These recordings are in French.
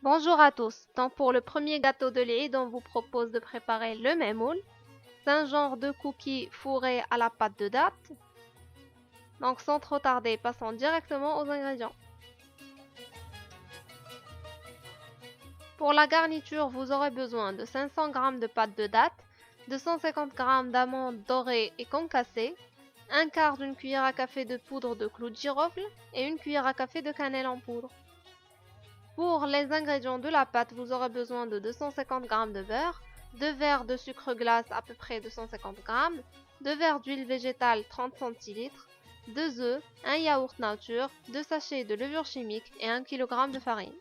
Bonjour à tous. Donc pour le premier gâteau de l'Eid, on vous propose de préparer le memoul. C'est un genre de cookie fourré à la pâte de date. Donc sans trop tarder, passons directement aux ingrédients. Pour la garniture, vous aurez besoin de 500 g de pâte de date, 250 g d'amandes dorées et concassées, un quart d'une cuillère à café de poudre de clou de girofle et une cuillère à café de cannelle en poudre. Pour les ingrédients de la pâte, vous aurez besoin de 250 g de beurre, 2 verres de sucre glace à peu près 250 g, 2 verres d'huile végétale 30 cl, 2 œufs, un yaourt nature, 2 sachets de levure chimique et 1 kg de farine.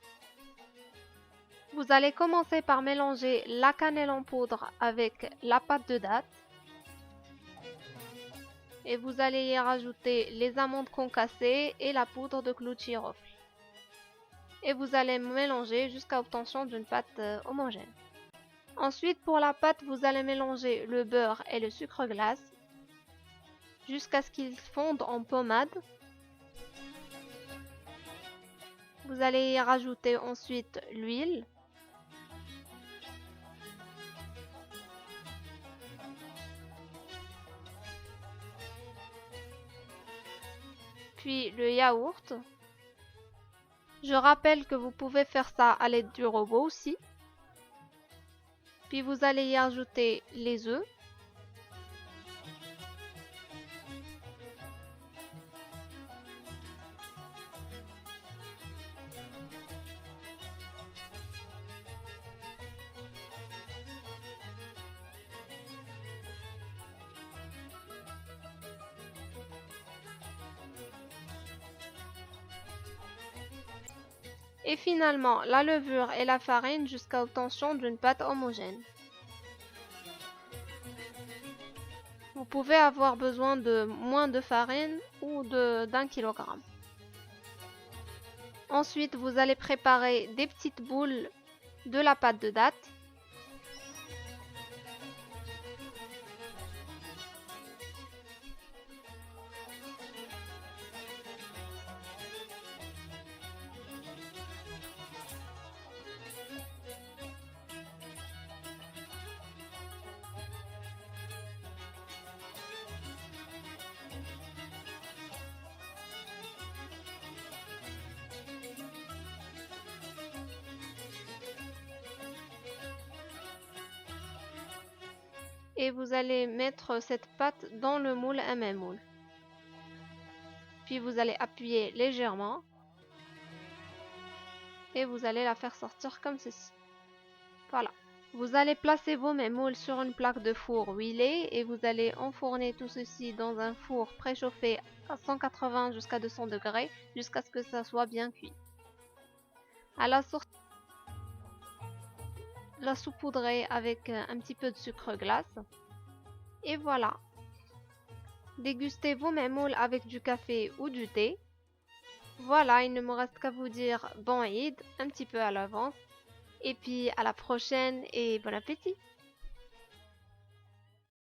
Vous allez commencer par mélanger la cannelle en poudre avec la pâte de date et vous allez y rajouter les amandes concassées et la poudre de clou de girofle. Et vous allez mélanger jusqu'à l'obtention d'une pâte homogène. Ensuite, pour la pâte, vous allez mélanger le beurre et le sucre glace jusqu'à ce qu'ils fondent en pommade. Vous allez y rajouter ensuite l'huile. Puis le yaourt. Je rappelle que vous pouvez faire ça à l'aide du robot aussi. Puis vous allez y ajouter les œufs. Et finalement la levure et la farine jusqu'à l'obtention d'une pâte homogène. Vous pouvez avoir besoin de moins de farine ou d'un kilogramme. Ensuite, vous allez préparer des petites boules de la pâte de date. Et vous allez mettre cette pâte dans le moule à même moule. Puis vous allez appuyer légèrement et vous allez la faire sortir comme ceci. Voilà. Vous allez placer vos moules sur une plaque de four huilée et vous allez enfourner tout ceci dans un four préchauffé à 180 jusqu'à 200 degrés jusqu'à ce que ça soit bien cuit. À la sortie, la saupoudrer avec un petit peu de sucre glace. Et voilà. Dégustez vos moules avec du café ou du thé. Voilà, il ne me reste qu'à vous dire bon Eid, un petit peu à l'avance. Et puis à la prochaine et bon appétit!